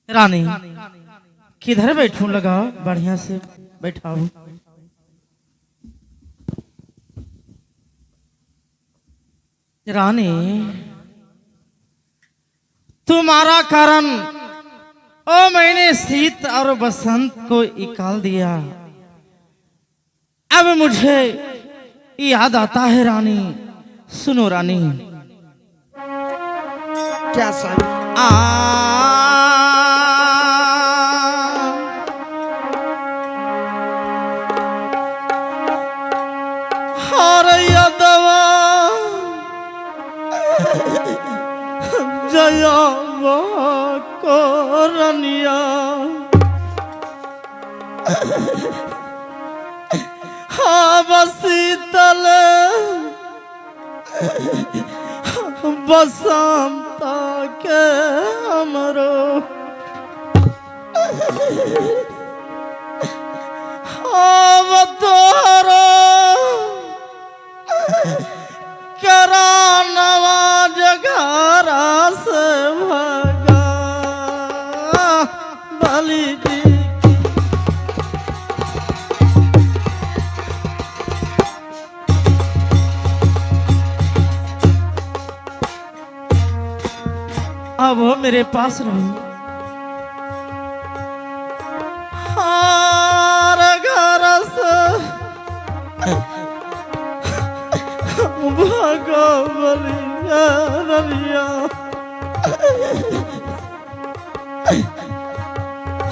रानी किधर बैठूं? लगा बढ़िया से बैठाऊं। रानी तुम्हारा कारण ओ मैंने शीत और बसंत को निकाल दिया। अब मुझे याद आता है रानी। सुनो रानी। क्या साहब? हर यदवा जया को रनिया हाँ बसीतल बसंता के हमरो हाँ तोहरो करा नवाज घरा से भगा बलि जी की। अब वो मेरे पास रही। हार घर से भागो बलिया रलिया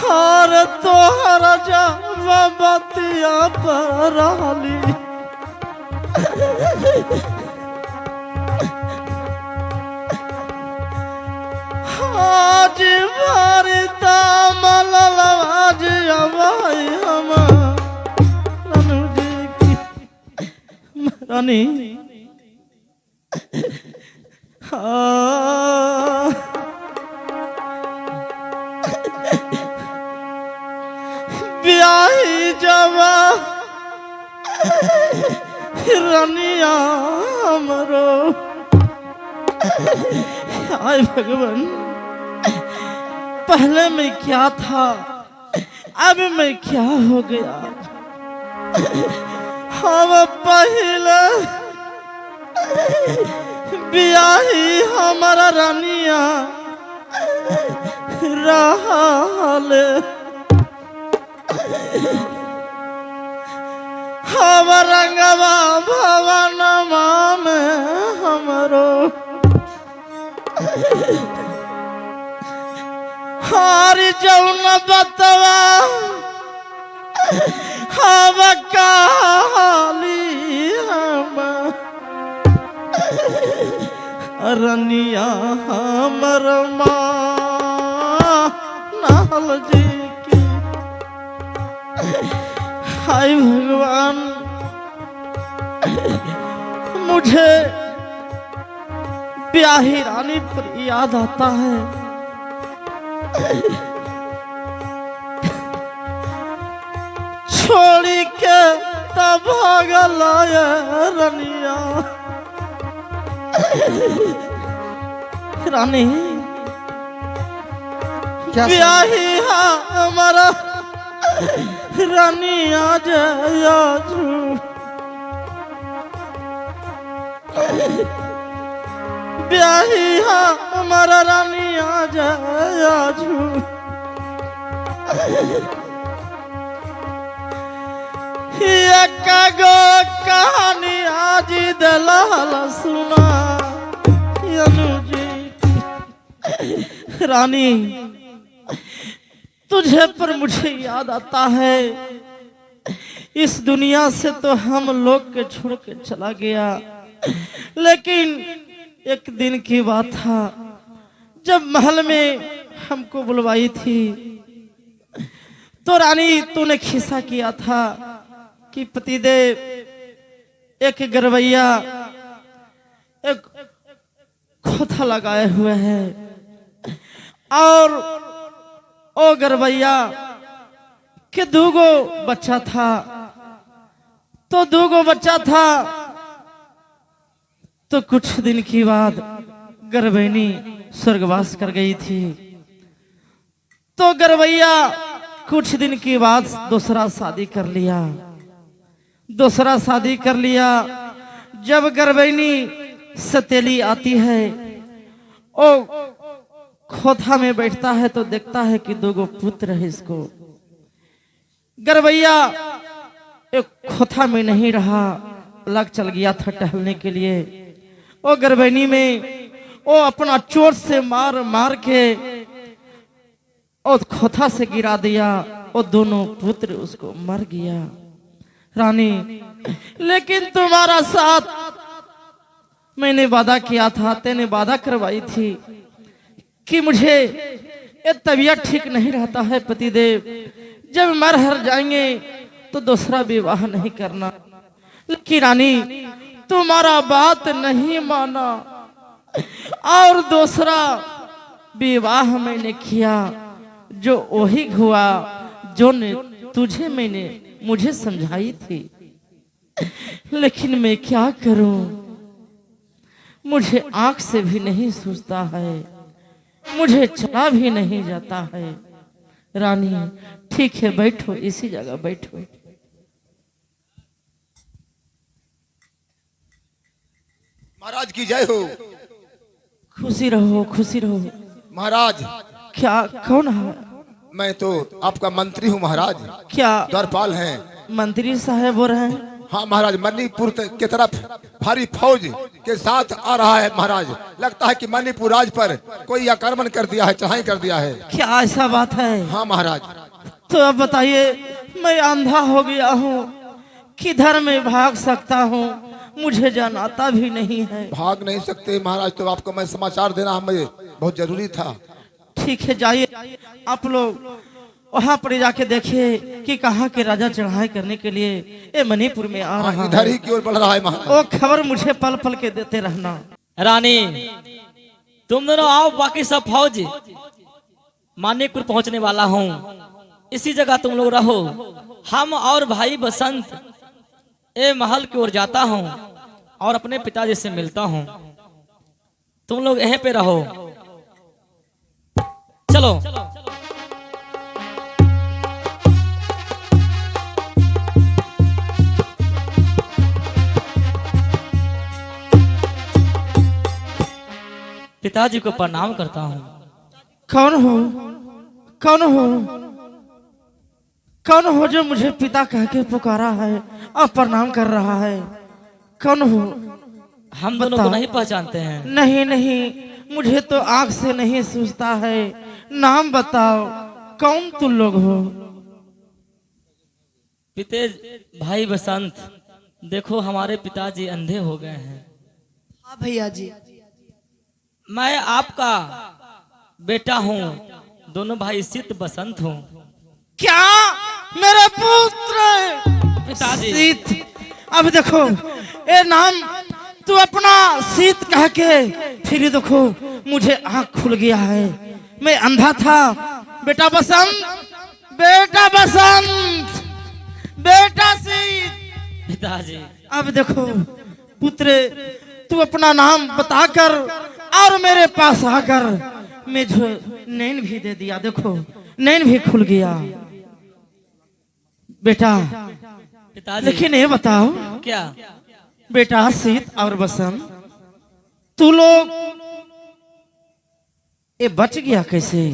हार तोहर जावा बतिया पर रहली। आज मारी दामल आज अबाई हम रानू जी की। रानी ब्याही जवा रनिया हमरो। हाय भगवान, पहले मैं क्या था अब मैं क्या हो गया। हम पहले ब्याही हमारा रानिया रहल हम रंगवा भवनमा में हमरो। हारी जौन बतवा हम काली हम रनिया हमर माँ नाल जी की। हाय भगवान, मुझे ब्याही रानी पर याद आता है। छोड़ी के तब भागल रनिया। रानी ब्याही हमारा रानिया जया ब्याही हमारा रानिया जया गो कहानी आज दलाल सुना जी। रानी तुझे पर मुझे याद आता है। इस दुनिया से तो हम लोग के छोड़ के चला गया, लेकिन एक दिन की बात था जब महल में हमको बुलवाई थी तो रानी तूने खिस्सा किया था कि पतिदेव एक गरवैया एक खोथा लगाए हुए है और ओ गरवैया के दूगो बच्चा था। तो दूगो बच्चा था तो कुछ दिन के बाद गर्भणी स्वर्गवास कर गई थी। तो गरवैया कुछ दिन के बाद दूसरा शादी कर लिया। दूसरा शादी कर लिया। जब गरबैनी सतेली आती है, ओ खोथा में बैठता है तो देखता है कि दो पुत्र है इसको। गरबैया एक खोथा में नहीं रहा, अलग चल गया था टहलने के लिए। ओ गरबैनी में वो अपना चोट से मार मार के और खोथा से गिरा दिया। और दोनों पुत्र उसको मर गया। रानी, लेकिन तुम्हारा साथ मैंने वादा किया था, तेने वादा करवाई थी कि मुझे ये तबीयत ठीक नहीं रहता है पतिदेव, जब मर हर जाएंगे तो दूसरा विवाह नहीं करना। लेकिन रानी, तुम्हारा बात नहीं माना और दूसरा विवाह मैंने किया, जो वही हुआ जो ने तुझे मैंने मुझे समझाई थी। लेकिन मैं क्या करूं, मुझे आंख से भी नहीं सूझता है, मुझे चला भी नहीं जाता है। रानी ठीक है, बैठो, इसी जगह बैठो। महाराज की जय हो। खुशी रहो, खुशी रहो। महाराज, क्या, कौन है? मैं तो आपका मंत्री हूँ महाराज। क्या द्वारपाल हैं। मंत्री साहब हो रहे हैं? हाँ महाराज, मणिपुर की तरफ भारी फौज के साथ आ रहा है महाराज। लगता है कि मणिपुर राज पर कोई आक्रमण कर दिया है, चढ़ाई कर दिया है। क्या ऐसा बात है? हाँ महाराज। तो अब बताइए, मैं अंधा हो गया हूँ, किधर मैं भाग सकता हूँ? मुझे जान आता भी नहीं है। भाग नहीं सकते महाराज, तो आपको मैं समाचार देना हमें बहुत जरूरी था। ठीक है, जाइए आप लोग वहां पर जाके देखिए कि कहाँ के राजा चढ़ाई करने के लिए ये मणिपुर में आ रहा है। इधर ही की ओर बढ़ रहा है महाराज। वो खबर मुझे पल पल के देते रहना। रानी, तुम दोनों आओ, बाकी सब फौज मानिकपुर पहुंचने वाला हूँ। इसी जगह तुम लोग रहो। हम और भाई बसंत ए महल की ओर जाता हूँ और अपने पिताजी से मिलता हूँ। तुम लोग यहीं पे रहो। चलो। पिताजी को प्रणाम करता हूँ। कौन हो? कौन हो? कौन हो जो मुझे पिता कह के पुकारा है और प्रणाम कर रहा है? कौन हो? हम दोनों को नहीं पहचानते हैं? नहीं नहीं, मुझे तो आंख से नहीं सूझता है। नाम बताओ, कौन तुम लोग हो? पितेज भाई बसंत, देखो हमारे पिताजी अंधे हो गए हैं। हाँ भैया जी। मैं आपका बेटा हूँ, दोनों भाई सीत बसंत हूँ। क्या मेरे पुत्र? पिताजी। सीत, अब देखो ये नाम तू अपना सीत कह के फिर देखो मुझे आंख खुल गया है। मैं अंधा था। बेटा बसंत, बेटा बसंत, बेटा सीत। पिताजी। अब देखो पुत्र, तू अपना नाम बताकर और मेरे पास आकर मुझे नैन भी दे दिया। देखो नैन भी खुल गया। बेटा पिताजी। लेकिन ये बताओ, क्या? बेटा सीत और बसंत, तू लोग ये बच गया कैसे?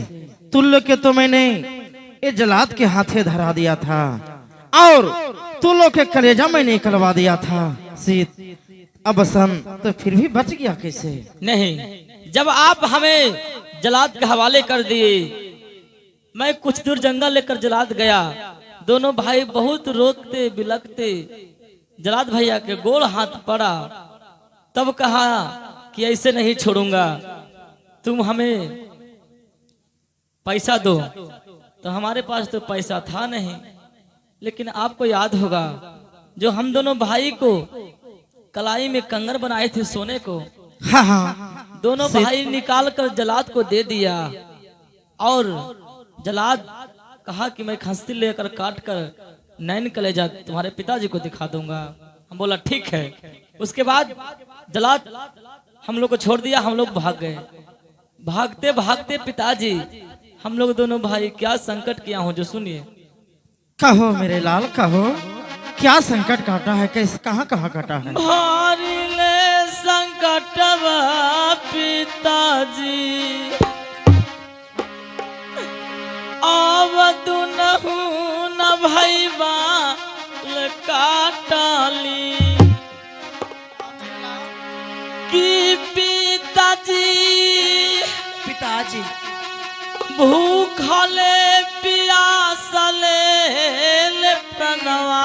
तू लोग के तो मैंने ये जलाद के हाथे धरा दिया था और तू लोग के कलेजा मैंने निकलवा दिया था। सीत अब बसंत तो फिर भी बच गया कैसे? नहीं, जब आप हमें जलाद के हवाले कर दिए, मैं कुछ दूर जंगल लेकर जलाद गया। दोनों भाई बहुत रोकते बिलकते जलाद भैया के गोल हाथ पड़ा। तब कहा कि ऐसे नहीं छोड़ूंगा, तुम हमें पैसा दो। तो हमारे पास तो पैसा था नहीं, लेकिन आपको याद होगा जो हम दोनों भाई को कलाई में कंगन बनाए थे सोने को, हाँ हाँ, दोनों भाई निकाल कर जलाद को दे दिया। और जलाद कहा कि मैं खंसी लेकर काट कर नैन कलेजा तुम्हारे पिताजी को दिखा दूंगा। हम बोला ठीक है। उसके बाद जलाद हम लोग को छोड़ दिया, हम लोग भाग गए। भागते भागते पिताजी हम लोग दोनों भाई क्या संकट किया हो जो सुनिए। कहो मेरे लाल कहो, क्या संकट काटा है, कैसे कहाँ कहाँ काटा है? भारी ले संकटवा पिताजी, आवत न भैबा काटाली कि पिताजी पिताजी भूखले पियासले ले प्रणवा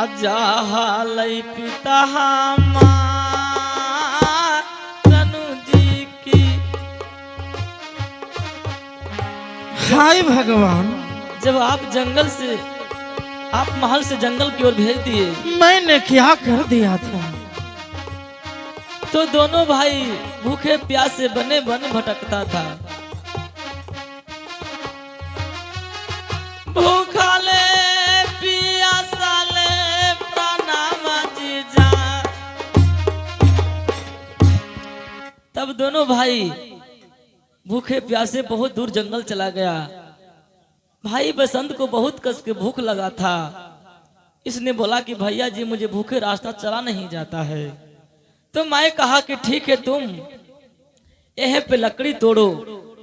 अजाहलई पिता तनु जी की। हाय भगवान, जब आप जंगल से आप महल से जंगल की ओर भेज दिए मैंने क्या कर दिया था? तो दोनों भाई भूखे प्यासे बने बन भटकता था। भूखाले पियासाले प्राणावा जीजा। तब दोनों भाई भूखे प्यासे बहुत दूर जंगल चला गया। भाई बसंत को बहुत कस के भूख लगा था। इसने बोला कि भैया जी मुझे भूखे रास्ता चला नहीं जाता है। तो मैं कहा कि ठीक है, तुम यह पे लकड़ी तोड़ो,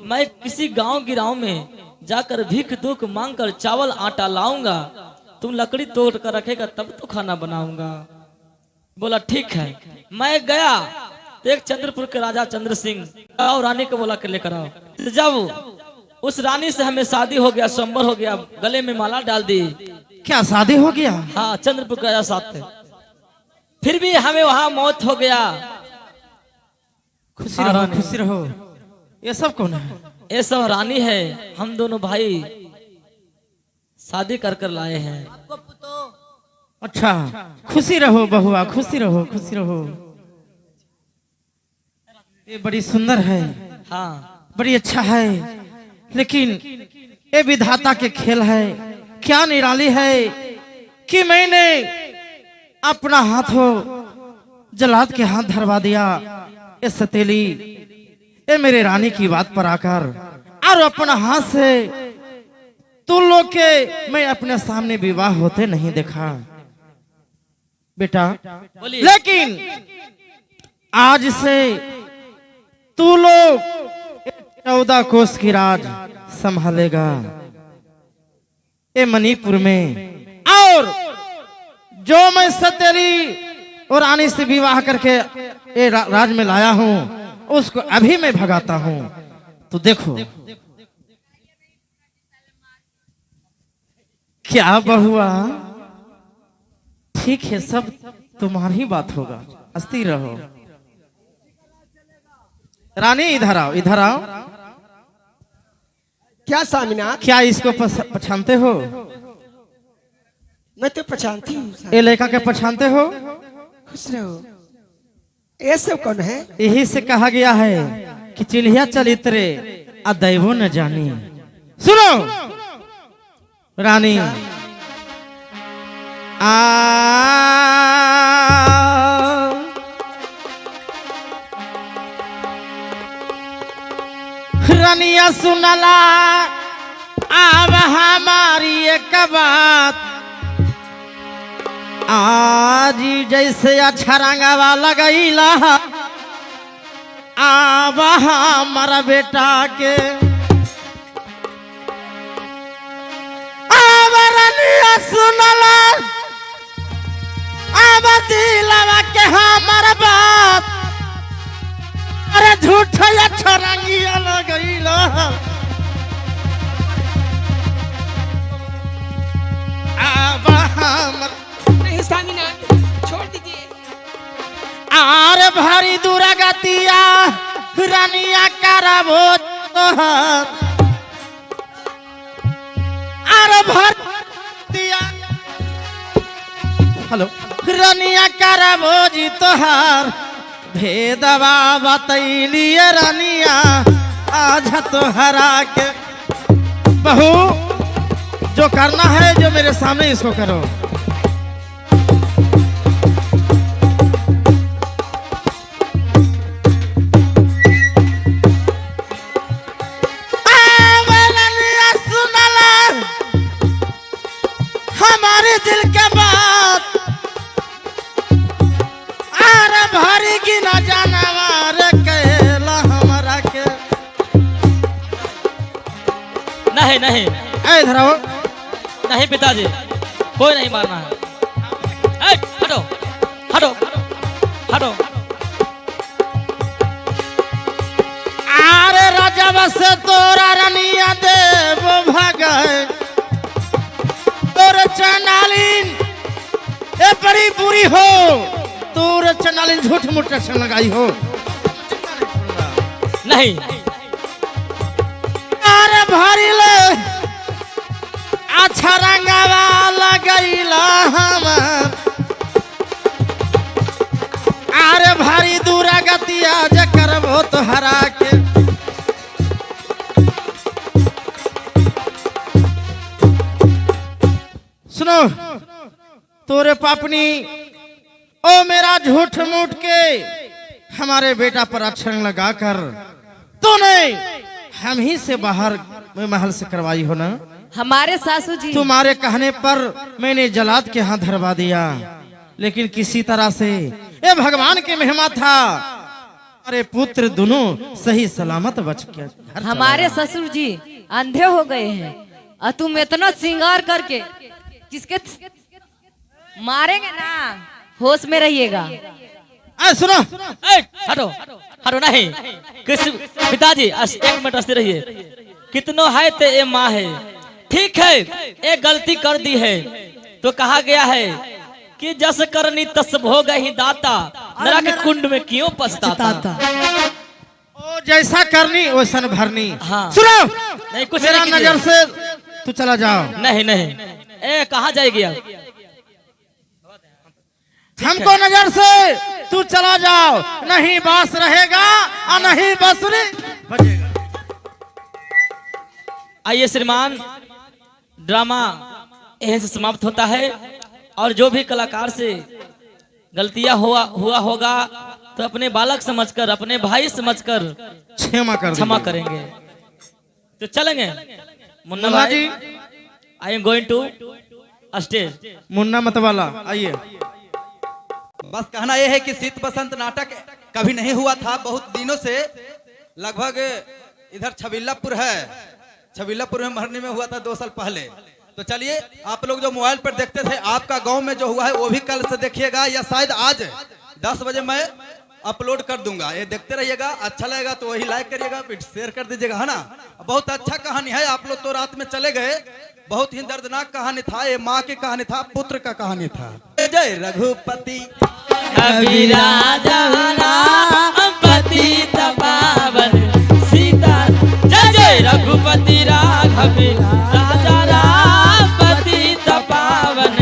मैं किसी गांव गिराव में जाकर भीख दुख मांग कर चावल आटा लाऊंगा, तुम लकड़ी तोड़ कर रखेगा तब तो खाना बनाऊंगा। बोला ठीक है। मैं गया तो एक चंद्रपुर के राजा चंद्र सिंह और रानी को बोला के लेकर आओ। तो जब उस रानी से हमें शादी हो गया, स्वयंवर हो गया, गले में माला डाल दी। क्या शादी हो गया? हाँ, चंद्रपुर के राजा साथ थे। फिर भी हमें वहां मौत हो गया। खुशी रहो, खुशी रहो। ये सब कौन है? ये सब रानी है। हम दोनों भाई शादी कर कर लाए हैं। अच्छा, खुशी रहो बहुआ, खुशी रहो, खुशी रहो। ये बड़ी सुंदर है, हाँ, बड़ी अच्छा है, लेकिन ये विधाता के खेल है। क्या निराली है कि मैंने अपना हाथों जलाद के हाथ धरवा दिया। ये सतेली ये मेरे रानी की बात पर आकर और अपना हाथ से तू लोग के मैं अपने सामने विवाह होते नहीं देखा बेटा। बोलिए। लेकिन आज से तू लोग 14 कोस की राज संभालेगा ये मणिपुर में। और जो मैं सतेली और रानी से विवाह करके ये राज में लाया हूं, उसको अभी मैं भगाता हूं। तो देखो क्या बहुआ, ठीक है, सब तुम्हारी बात होगा, हंसती रहो। रानी इधर आओ, इधर आओ। क्या स्वामीनाथ? क्या इसको पहचानते हो? मैं तो पहचानती हूँ। ये लड़का के पहचानते हो? खुश रहो। ये सब कौन है? यही से कहा गया है कि चिल्हिया चलित्रे अदैवो न जानी। सुनो रानी, रानिया सुनला अब हमारी एक बात, आज जैसे अछरंगवा लगैला अब हमारा बेटा के। अब रानिया सुनला अब दिलवा के हमारा बात, अरे झूठ अछरंगिया लगैला अब हमारा। नहीं स्वामीनाथ, छोड़ दीजिए। आर भारी दुरागतिया रानिया करबो तोहर, आर भरतिया हेलो रानिया करबो जी तोहर, भेदवा बतैलिए रानिया आज तोहरा के। बहू जो करना है जो मेरे सामने इसको करो। दिल के बात अरे भारी की ना जानवर कहला हमारा के नहीं नहीं ए इधर आओ नहीं पिताजी, कोई नहीं मारना है। ए, हटो हटो हटो। अरे राजा बस तोरा रनिया देव भगय तोर चंडालीन ए बड़ी बुरी हो, तोर चंडालीन झूठ मूठ रक्षण लगाई हो। नहीं अरे भारी ले अच्छा रंगावा लगैला हमर अरे भारी दूरा गतिया जे करबो तो हरा के सुनो तोरे पापनी ओ मेरा झूठ मूठ के हमारे बेटा पर अक्षर लगाकर तूने हम ही से बाहर में महल से करवाई हो ना। हमारे सासू जी तुम्हारे कहने पर मैंने जलाद के हाथ धरवा दिया, लेकिन किसी तरह से ये भगवान के महिमा था अरे पुत्र दोनों सही सलामत बच गया। हमारे ससुर जी अंधे हो गए हैं और तुम इतना श्रृंगार करके किसके मारेंगे ना, होश में रहिएगा। सुनो ए, हटो हटो। नहीं किस पिताजी एक मिनट अस्थिर रहिए। कितनो है ते ये माँ है, ठीक है एक गलती कर दी है तो कहा गया है कि जस करनी तस भोग ही दाता, नरक कुंड में क्यों पछताता। ओ जैसा करनी वैसा भरनी। हाँ। सुनो नहीं कुछ मेरा नहीं नजर से तू चला जाओ। नहीं नहीं ए कहाँ जाएगी अब? हमको नजर से तू चला जाओ, नहीं बांस रहेगा और नहीं बांसुरी बजेगा। आइए श्रीमान, ड्रामा यहीं से समाप्त होता है और जो भी कलाकार से गलतियां हुआ होगा तो अपने बालक समझकर, अपने भाई समझकर क्षमा करेंगे। तो चलेंगे Munna Bhai, I am going to stage. Munna Matwala आइए। बस कहना यह है कि शीत बसंत नाटक कभी नहीं हुआ था बहुत दिनों से। लगभग इधर छबिल्लापुर है, छबिल्लापुर में मरनी में हुआ था 2 साल पहले। तो चलिए आप लोग जो मोबाइल पर देखते थे, आपका गांव में जो हुआ है वो भी कल से देखिएगा या शायद आज 10 बजे मैं अपलोड कर दूंगा। ये देखते रहिएगा, अच्छा लगेगा तो वही लाइक करिएगा, फिर शेयर कर दीजिएगा, है ना। बहुत अच्छा कहानी है। आप लोग तो रात में चले गए, बहुत ही दर्दनाक कहानी था। ये माँ की कहानी था, पुत्र का कहानी था। जय रघुपति पति पावन सीता, जय जय रघुपति राघव राजा राम, पति पावन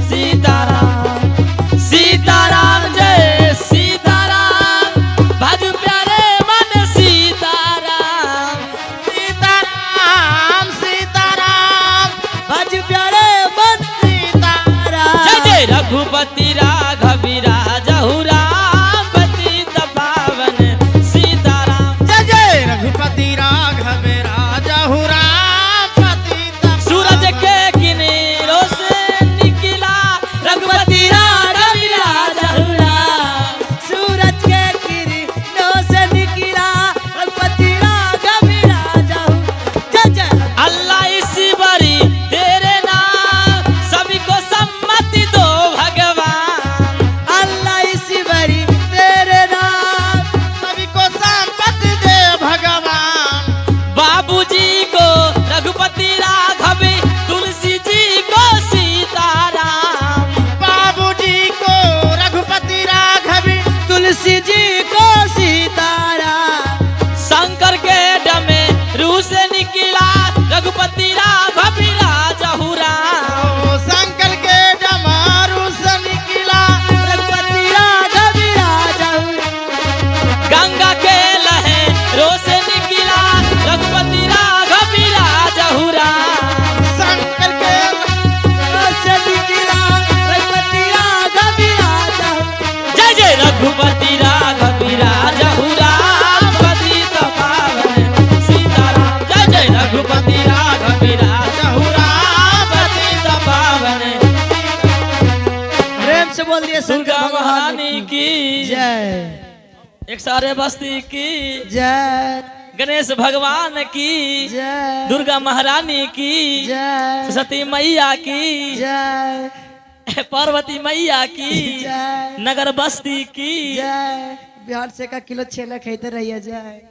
सीताराम सीताराम जय सीताराम, भज प्यारे मन सीताराम सीताराम सीताराम भज प्यारे मन सीताराम। जय जय रघुपति राघव राजा राम, पति पावन सीताराम। जय जय रघुपति राघव राजा राम, पति सूरज के किरणों से निकला रघुपति राघव राजा राम, सूरज के किरणों से निकला रघुपति राघव राजा। जय जय अल्लाह इसी बरी तेरे नाम, सभी को सम्मति दो भगवान। अल्लाह इसी बरी तेरे नाम, सभी को संपत्ति दे भगवान। बाबू बोल दिए शंकर दुर्गा भगवान महारानी की जय एक सारे बस्ती की जय गणेश भगवान की जय दुर्गा महारानी की जय सरस्वती मैया की जय पार्वती मैया की जय नगर बस्ती की जय बिहार से का किलो छेना खाते रहिए जय